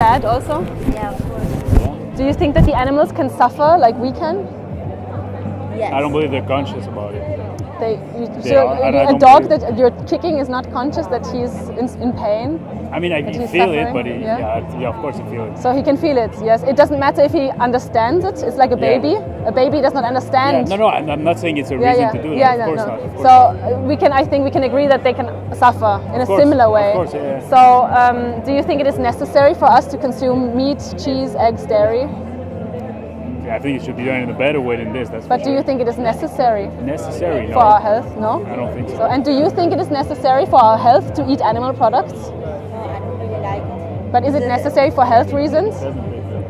Sad also? Yeah, of course. Do you think that the animals can suffer like we can? Yes. I don't believe they're conscious about it. A dog that you're kicking is not conscious that he's in pain? I mean, he feel it, but yeah, of course he feel it. So he can feel it, yes. It doesn't matter if he understands it. It's like a baby. A baby does not understand. Yeah, no, I'm not saying it's a reason to do that. Yeah, of course no. not. So I think we can agree that they can suffer in a similar way. Of course, yeah. So do you think it is necessary for us to consume meat, cheese, eggs, dairy? Yeah, I think it should be done in a better way than this. But do you think it is necessary? Necessary? No. For our health? No? I don't think so. And do you think it is necessary for our health to eat animal products? No, I don't really like it. But is it necessary for health reasons?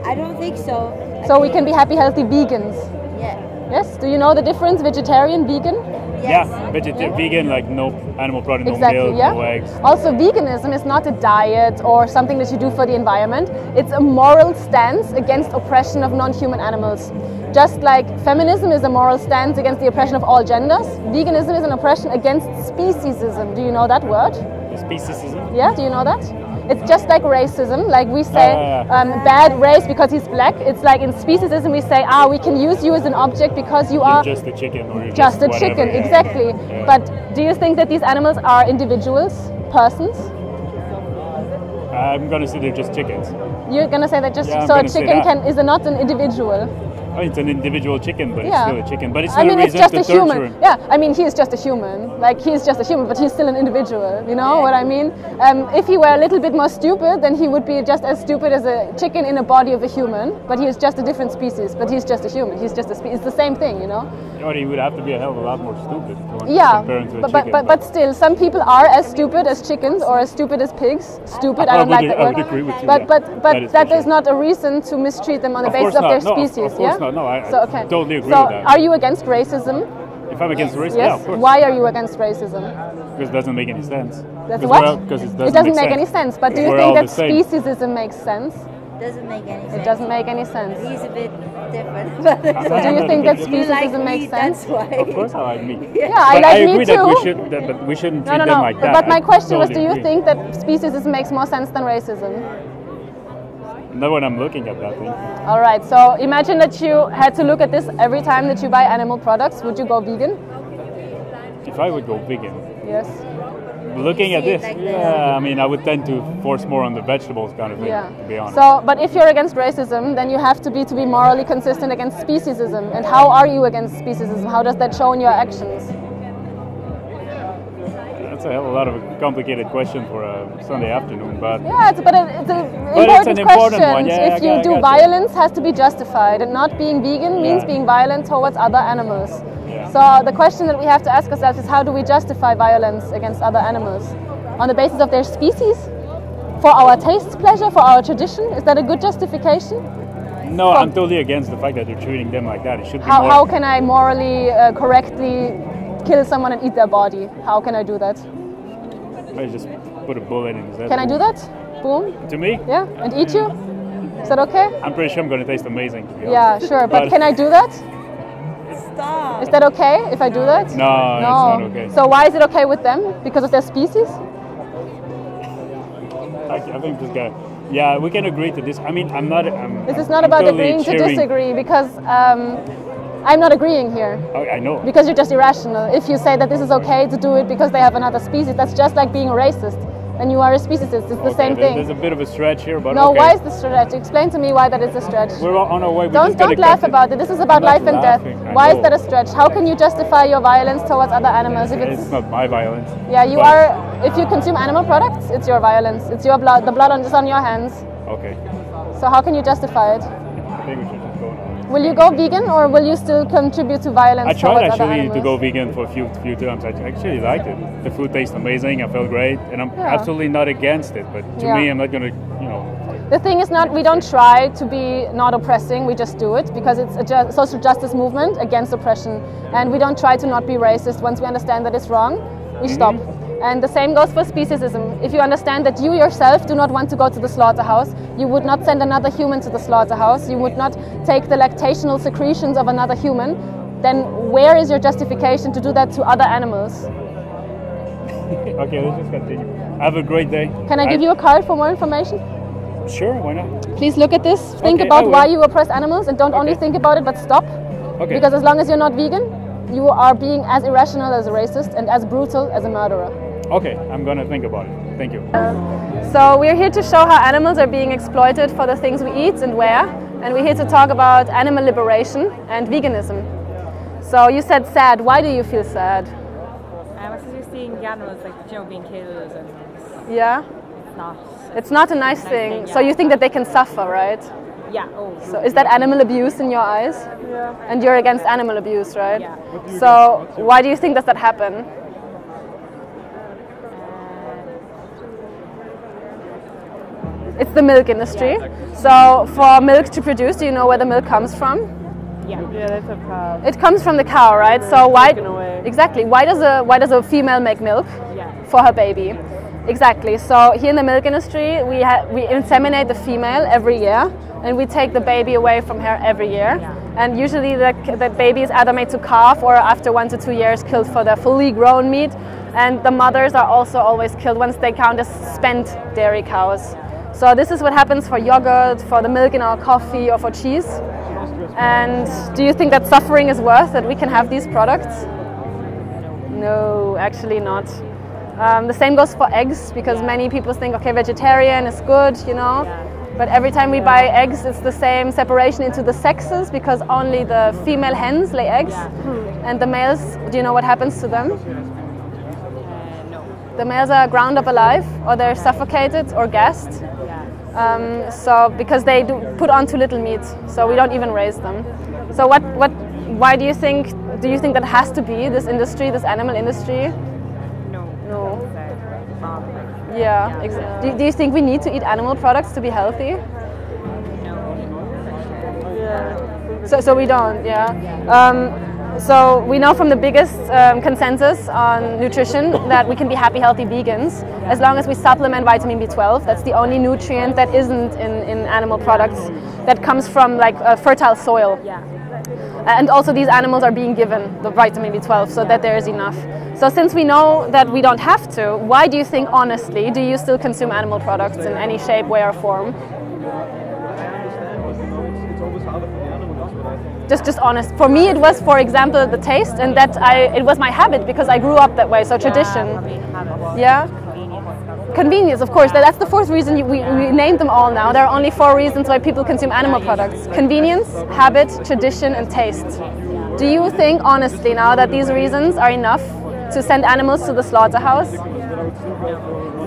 I don't think so. So we can be happy, healthy vegans? Yeah. Yes? Do you know the difference, vegetarian, vegan? Yes. Yeah, vegan, like no animal product, Exactly, no milk, yeah? no eggs. Also, veganism is not a diet or something that you do for the environment. It's a moral stance against oppression of non-human animals. Just like feminism is a moral stance against the oppression of all genders, veganism is an oppression against speciesism. Do you know that word? Speciesism? Yeah, do you know that? It's just like racism, like we say bad race because he's black. It's like in speciesism we say, we can use you as an object because you are just a chicken or you're just a whatever, chicken, yeah. exactly. Yeah. But do you think that these animals are individuals, persons? I'm gonna say they're just chickens. You're gonna say that just Yeah, so a I'm gonna say chicken that. is not an individual? Oh, it's an individual chicken, but Yeah. it's still a chicken. But it's not I mean, a it's reason just to a torture human. him. Yeah, I mean, he is just a human. Like, he's just a human, but he's still an individual. You know what I mean? If he were a little bit more stupid, then he would be just as stupid as a chicken in a body of a human. But he is just a different species. But he's just a human. He's just a species. It's the same thing, you know? Or he would have to be a hell of a lot more stupid to want to Yeah, compare him to a chicken. but still, some people are as stupid as chickens or as stupid as pigs. Stupid, I don't like that I word. would agree with you. But that is not a reason to mistreat them on the basis of their species. Of course not. No, I totally agree so with that. are you against racism? If I'm against racism, Yes. yeah, of course. Why are you against racism? Because it doesn't make any sense. That's Because what? Because It doesn't make any sense. But do you We're think all that the same. speciesism makes sense? Doesn't make any sense. It doesn't make any sense. He's a bit different. So do you think that You speciesism like makes meat, sense? that's why. Of course I like meat. Yeah, I But like I meat agree too. that we shouldn't treat them like that. But my question was, do totally you agree. think that speciesism makes more sense than racism? Not when I'm looking at that thing. All right, so imagine that you had to look at this every time that you buy animal products. Would you go vegan? If I would go vegan, Yes. looking at see it this, like yeah, I mean, I would tend to force more on the vegetables kind of thing, Yeah. to be honest. So, but if you're against racism, then you have to be morally consistent against speciesism. And how are you against speciesism? How does that show in your actions? That's a hell of a lot of a complicated question for a Sunday afternoon, but Yeah, it's an important important question. one. Yeah, If you I do got you. violence, has to be justified, and not being vegan means Yeah. being violent towards other animals. Yeah. So the question that we have to ask ourselves is, how do we justify violence against other animals? On the basis of their species? For our taste pleasure? For our tradition? Is that a good justification? no, I'm totally against the fact that they're treating them like that. It should be more. How can I morally correctly kill someone and eat their body? How can I do that? I just put a bullet in his head. Can I do that? Boom. To me, Yeah, and eat you? Is that okay? I'm pretty sure I'm going to taste amazing. To be Yeah, honest. sure. But can I do that? Stop. Is that okay if I do that? No, it's not okay. So why is it okay with them? Because of their species? I think this guy. Yeah, we can agree to this. I mean, This is not I'm about totally agreeing to cheering- disagree, because I'm not agreeing here. Oh, I know. Because you're just irrational. If you say that this is okay to do it because they have another species, that's just like being a racist. And you are a speciesist. It's the same thing. There's a bit of a stretch here, but No, okay. why is this stretch? Explain to me why that is a stretch. We're on our way. We Don't just gotta laugh cut it. about it. This is about I'm not life and death. laughing, I Why is know. that a stretch? How can you justify your violence towards other animals if It's not my violence. Yeah, you but- are. If you consume animal products, it's your violence. It's your blood. The blood is on your hands. Okay. So how can you justify it? I think we should just go now. Will you go vegan, or will you still contribute to violence I towards tried other actually animals? to go vegan for a few times. I actually liked it. The food tastes amazing. I felt great, and I'm Yeah. absolutely not against it. But to Yeah. me, I'm not gonna, The thing is not, we don't try to be not oppressing, we just do it because it's a social justice movement against oppression. And we don't try to not be racist. Once we understand that it's wrong, we stop. And the same goes for speciesism. If you understand that you yourself do not want to go to the slaughterhouse, you would not send another human to the slaughterhouse, you would not take the lactational secretions of another human, then where is your justification to do that to other animals? Okay, let's just continue. Have a great day. Can I give you a card for more information? Sure, why not? Please look at this. Think Okay, about I will. why you oppress animals, and don't only Okay. think about it, but stop. Okay. Because as long as you're not vegan, you are being as irrational as a racist and as brutal as a murderer. Okay, I'm gonna think about it. Thank you. So we're here to show how animals are being exploited for the things we eat and wear, and we're here to talk about animal liberation and veganism. So you said sad. Why do you feel sad? Because you're seeing the animals being killed, and Yeah, it's not a nice thing. thing, So yeah. you think that they can suffer, right? yeah. Oh. So is that animal abuse in your eyes? Yeah. And you're against animal abuse, right? Yeah. So why do you think does that happen? It's the milk industry. So for milk to produce, do you know where the milk comes from? Yeah. That's a cow. It comes from the cow, right? So why? taken away. Exactly. Why does a female make milk? Yeah. For her baby? Exactly. So here in the milk industry, we inseminate the female every year, and we take the baby away from her every year. Yeah. And usually the baby is either made to calf or after 1 to 2 years killed for the fully grown meat. And the mothers are also always killed once they count as spent dairy cows. So this is what happens for yogurt, for the milk in our coffee, or for cheese. And do you think that suffering is worth that we can have these products? No, actually not. The same goes for eggs, because many people think, okay, vegetarian is good, you know. But every time we buy eggs, it's the same separation into the sexes, because only the female hens lay eggs. And the males, do you know what happens to them? No. The males are ground up alive, or they're suffocated or gassed. So because they do put on too little meat, so we don't even raise them. So why do you think that has to be this industry, this animal industry? No. Yeah, exactly. Do you think we need to eat animal products to be healthy? So we don't, yeah. So we know from the biggest consensus on nutrition that we can be happy, healthy vegans as long as we supplement vitamin B12. That's the only nutrient that isn't in animal products that comes from fertile soil. Yeah. And also these animals are being given the vitamin B12 so that there is enough. So since we know that we don't have to, why do you think, honestly, do you still consume animal products in any shape, way or form? Just honest. For me, it was, for example, the taste, and that it was my habit because I grew up that way. So tradition. Yeah. Convenience, of course. That's the fourth reason we named them all now. There are only 4 reasons why people consume animal products: convenience, habit, tradition, and taste. Do you think, honestly, now that these reasons are enough to send animals to the slaughterhouse?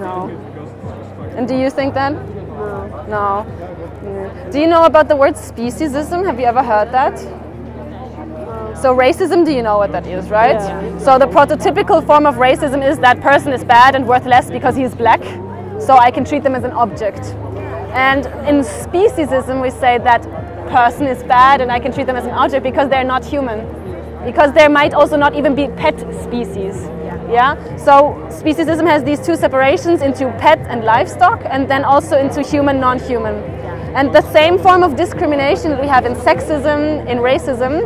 No. And do you think that? No. Do you know about the word speciesism? Have you ever heard that? So racism, do you know what that is, right? Yeah. So the prototypical form of racism is that person is bad and worth less because he is black, so I can treat them as an object. And in speciesism, we say that person is bad and I can treat them as an object because they're not human. Because there might also not even be pet species. Yeah? So speciesism has these 2 separations into pet and livestock, and then also into human, non-human. And the same form of discrimination that we have in sexism, in racism,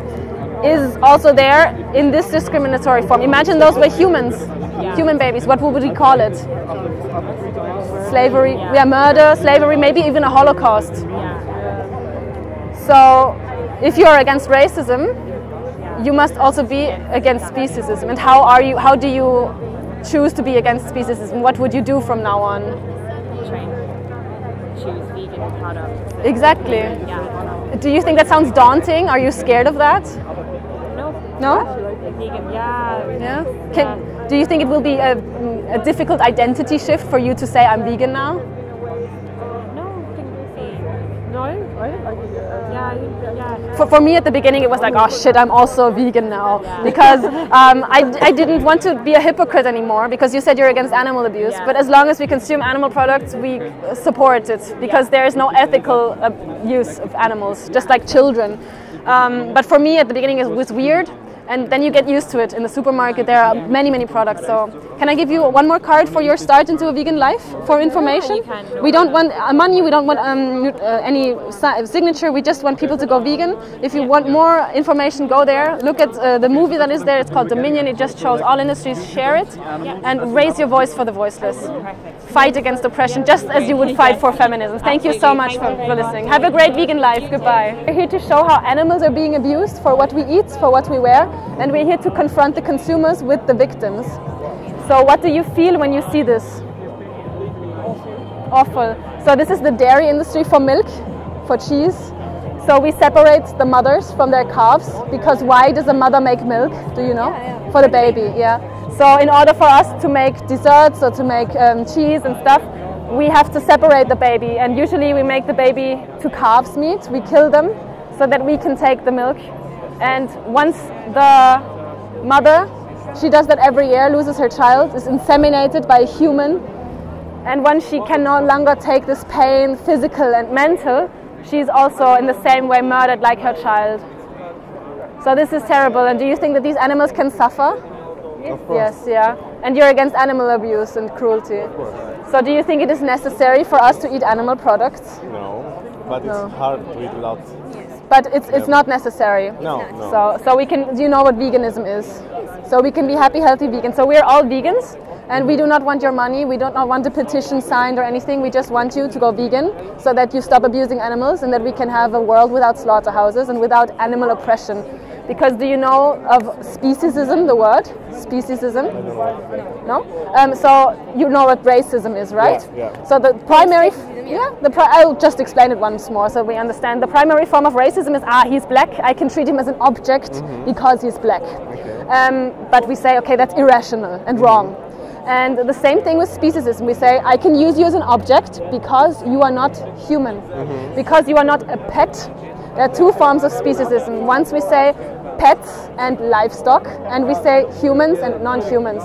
is also there in this discriminatory form. Imagine those were humans, human babies. What would we call it? Slavery. Yeah, murder, slavery, maybe even a holocaust. So if you're against racism, you must also be against speciesism. And how do you choose to be against speciesism? What would you do from now on? Choose vegan products. Exactly. Yeah. Do you think that sounds daunting? Are you scared of that? No? Vegan, yeah. Yeah? Do you think it will be a difficult identity shift for you to say I'm vegan now? No, I think we'll see. No, yeah. For me at the beginning it was like, oh shit, I'm also vegan now. Because I didn't want to be a hypocrite anymore, because you said you're against animal abuse. Yeah. But as long as we consume animal products, we support it, because there is no ethical use of animals, just like children. But for me at the beginning it was weird, And then you get used to it. In the supermarket there are many products. So can I give you one more card for your start into a vegan life for information? Yeah, you can. We don't want money, we don't want any signature, we just want people to go vegan. If you want more information, go there. Look at the movie that is there, it's called Dominion. It just shows all industries, share it, and raise your voice for the voiceless. Fight against oppression, just as you would fight for feminism. Thank you so much for listening. Have a great vegan life. Goodbye. We're here to show how animals are being abused for what we eat, for what we wear, and we're here to confront the consumers with the victims. So what do you feel when you see this? Awful. So this is the dairy industry for milk, for cheese. So we separate the mothers from their calves, because why does a mother make milk? Do you know? Yeah. For the baby, yeah. So in order for us to make desserts or to make cheese and stuff, we have to separate the baby, and usually we make the baby to calves meat. We kill them so that we can take the milk. And once the mother, she does that every year, loses her child, is inseminated by a human, and once she can no longer take this pain, physical and mental, she's also in the same way murdered like her child. So this is terrible. And do you think that these animals can suffer? Of course. Yes, yeah. And you're against animal abuse and cruelty. Of course. So do you think it is necessary for us to eat animal products? No, but it's hard to eat without. But it's not necessary. No, no. So we can, do you know what veganism is? So we can be happy, healthy vegan. So we're all vegans, and we do not want your money. We do not want a petition signed or anything. We just want you to go vegan so that you stop abusing animals and that we can have a world without slaughterhouses and without animal oppression. Because do you know of speciesism, the word? Speciesism? No? So you know what racism is, right? Yeah, yeah. So the primary, I'll just explain it once more so we understand. The primary form of racism is, he's black, I can treat him as an object because he's black. Okay. But we say, okay, that's irrational and wrong. And the same thing with speciesism. We say, I can use you as an object because you are not human, because you are not a pet. There are two forms of speciesism. Once we say pets and livestock, and we say humans and non-humans.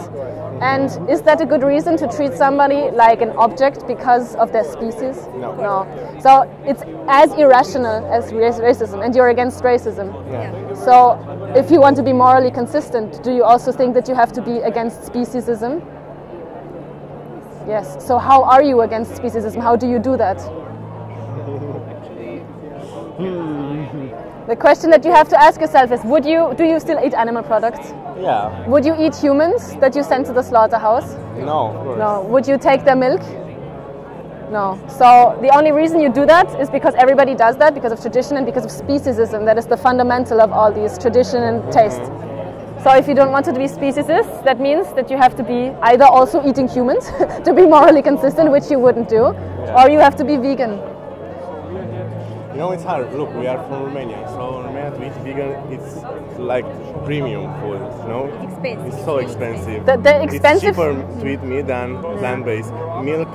And is that a good reason to treat somebody like an object because of their species? No. No. So it's as irrational as racism, and you're against racism. Yeah. So if you want to be morally consistent, do you also think that you have to be against speciesism? Yes. So how are you against speciesism? How do you do that? The question that you have to ask yourself is, do you still eat animal products? Yeah. Would you eat humans that you send to the slaughterhouse? No, of course. No. Would you take their milk? No. So the only reason you do that is because everybody does that, because of tradition and because of speciesism. That is the fundamental of all these, tradition and taste. So if you don't want to be speciesist, that means that you have to be either also eating humans to be morally consistent, which you wouldn't do, or you have to be vegan. You know, it's hard. Look, we are from Romania, so in Romania to eat vegan, it's like premium food, you know? Expensive. It's so expensive. The expensive... It's cheaper to eat meat than plant-based. Milk,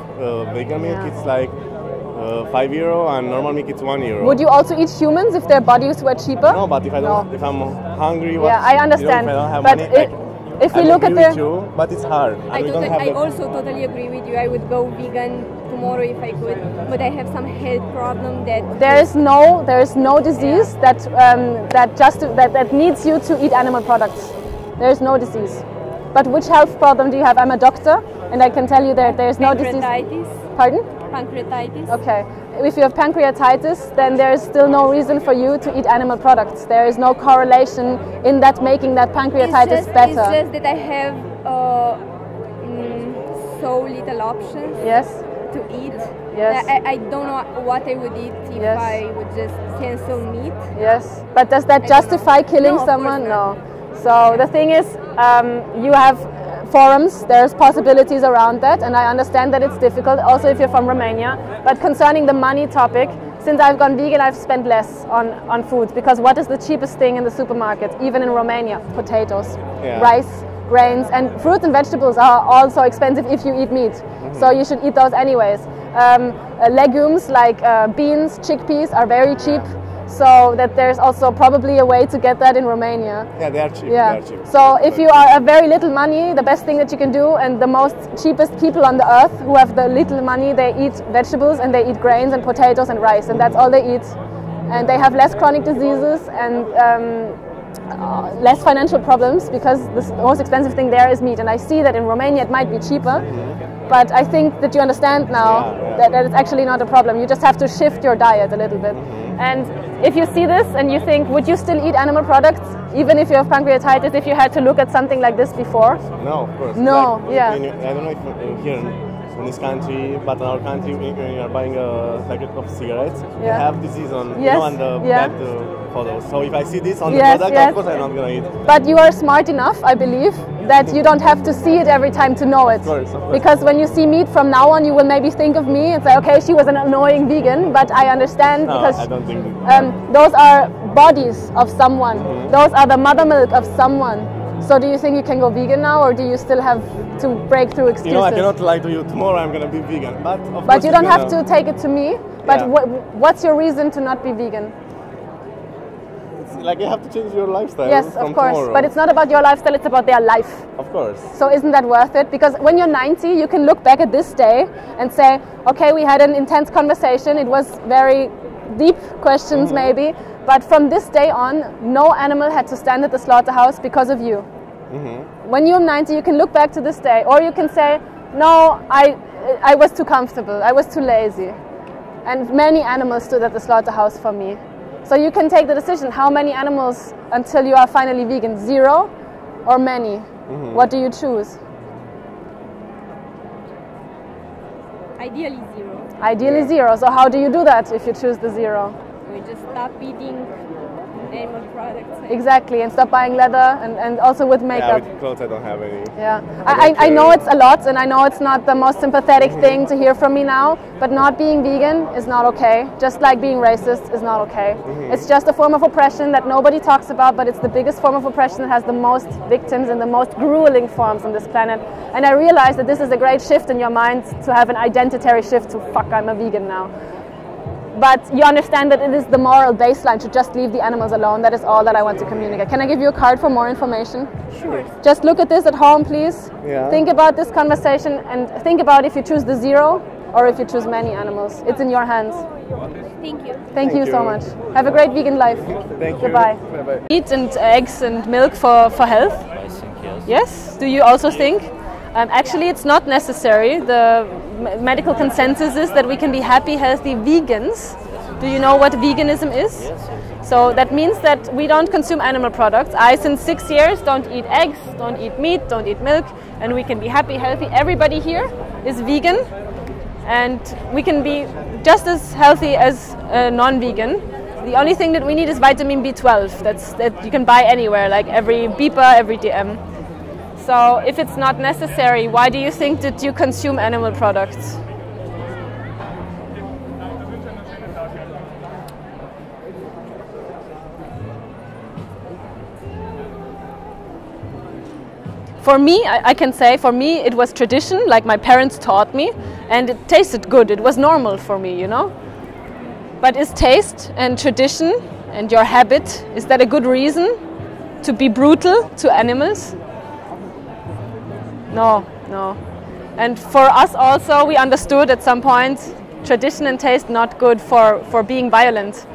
vegan milk, it's like €5, and normal milk it's €1. Would you also eat humans if their bodies were cheaper? No, but if I don't, if I'm hungry, what, yeah, I understand. You know, if I don't have but money, if we look at with you, but it's hard. I also totally agree with you. I would go vegan tomorrow if I could, but I have some health problem that there is no disease that needs you to eat animal products. There is no disease. But which health problem do you have? I'm a doctor, and I can tell you that there is no disease. Pancreatitis. Pardon? Pancreatitis. Okay. If you have pancreatitis, then there is still no reason for you to eat animal products. There is no correlation in that making that pancreatitis better. It's just that I have so little options. Yes. To eat. Yes. I don't know what I would eat if I would just cancel meat. Yes. But does that justify killing someone? No. So the thing is, you have forums, there's possibilities around that, and I understand that it's difficult, also if you're from Romania. But concerning the money topic, since I've gone vegan, I've spent less on food, because what is the cheapest thing in the supermarket, even in Romania? Potatoes, rice, grains, and fruits and vegetables are also expensive if you eat meat. So you should eat those anyways. Legumes like beans, chickpeas are very cheap. So that there's also probably a way to get that in Romania. Yeah, they are cheap. Yeah. They are cheap. So if you are a very little money, the best thing that you can do, and the most cheapest people on the earth who have the little money, they eat vegetables and they eat grains and potatoes and rice, and that's all they eat. And they have less chronic diseases, and less financial problems because the most expensive thing there is meat, and I see that in Romania it might be cheaper. But I think that you understand now that it's actually not a problem. You just have to shift your diet a little bit. And if you see this and you think, would you still eat animal products, even if you have pancreatitis, if you had to look at something like this before? No, of course. No, like, yeah. I don't know if here in this country, but in our country, when you are buying a packet of cigarettes, you have disease on, on the bad photos. So if I see this on the product, of course I'm not going to eat. But you are smart enough, I believe, that you don't have to see it every time to know it. Of course. Because when you see meat from now on, you will maybe think of me and say, okay, she was an annoying vegan, but I understand because I don't think those are bodies of someone. Those are the mother milk of someone. So do you think you can go vegan now, or do you still have to break through excuses? You know, I cannot lie to you. Tomorrow I'm going to be vegan, but of But you don't have to take it to me. But what's your reason to not be vegan? It's like you have to change your lifestyle. Yes, from of course. Tomorrow. But it's not about your lifestyle, it's about their life. Of course. So isn't that worth it? Because when you're 90, you can look back at this day and say, okay, we had an intense conversation. It was very deep questions maybe. But from this day on, no animal had to stand at the slaughterhouse because of you. When you're 90, you can look back to this day, or you can say, no, I was too comfortable, I was too lazy. And many animals stood at the slaughterhouse for me. So you can take the decision, how many animals until you are finally vegan? 0 or many? What do you choose? Ideally 0. Ideally 0. So how do you do that if you choose the 0? We just stop eating animal products. Exactly, and stop buying leather, and also with makeup. Yeah, with clothes I don't have any. Yeah, I know it's a lot, and I know it's not the most sympathetic thing to hear from me now, but not being vegan is not okay, just like being racist is not okay. It's just a form of oppression that nobody talks about, but it's the biggest form of oppression that has the most victims and the most grueling forms on this planet. And I realize that this is a great shift in your mind to have an identitary shift to, fuck, I'm a vegan now. But you understand that it is the moral baseline to just leave the animals alone. That is all that I want to communicate. Can I give you a card for more information? Sure. Just look at this at home, please. Yeah. Think about this conversation and think about if you choose the 0 or if you choose many animals. It's in your hands. Thank you. Thank you so much. Have a great vegan life. Thank you. Goodbye. Bye-bye. Meat and eggs and milk for health? I think yes. Yes? Do you also think? Actually, it's not necessary. The medical consensus is that we can be happy, healthy vegans. Do you know what veganism is? Yes. So that means that we don't consume animal products. I, since 6 years, don't eat eggs, don't eat meat, don't eat milk, and we can be happy, healthy. Everybody here is vegan, and we can be just as healthy as non-vegan. The only thing that we need is vitamin B12. That you can buy anywhere, like every beeper, every DM. So if it's not necessary, why do you think that you consume animal products? For me, I can say, for me it was tradition, like my parents taught me, and it tasted good. It was normal for me, you know? But is taste and tradition and your habit, is that a good reason to be brutal to animals? No, no. And for us also, we understood at some point, tradition and taste not good for being violent.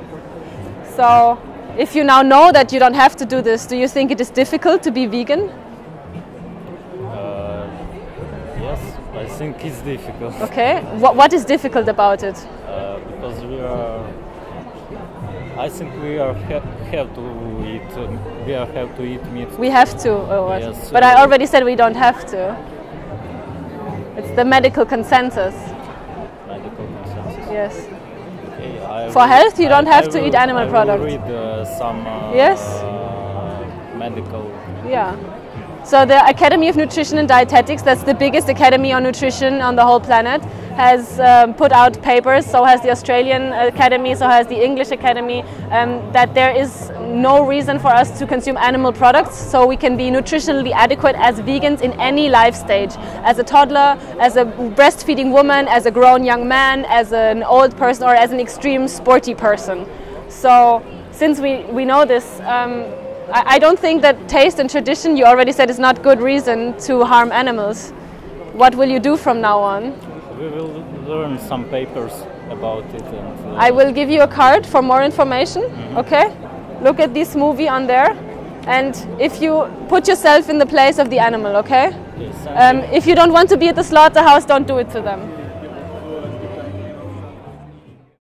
So if you now know that you don't have to do this, do you think it is difficult to be vegan? Yes, I think it's difficult. Okay. What is difficult about it? Because I think we have to eat meat. We have to. Oh, yes, but I already said we don't have to. It's the medical consensus. Medical consensus. Yes. Okay, for health, you don't have to eat animal products. I will read some yes. medical. Yeah. So the Academy of Nutrition and Dietetics, that's the biggest academy on nutrition on the whole planet, has put out papers, so has the Australian Academy, so has the English Academy, that there is no reason for us to consume animal products, so we can be nutritionally adequate as vegans in any life stage, as a toddler, as a breastfeeding woman, as a grown young man, as an old person, or as an extreme sporty person. So since we know this, I don't think that taste and tradition, you already said, is not good reason to harm animals. What will you do from now on? We will learn some papers about it. And, I will give you a card for more information, okay? Look at this movie on there. And if you put yourself in the place of the animal, okay? Yes, If you don't want to be at the slaughterhouse, don't do it to them.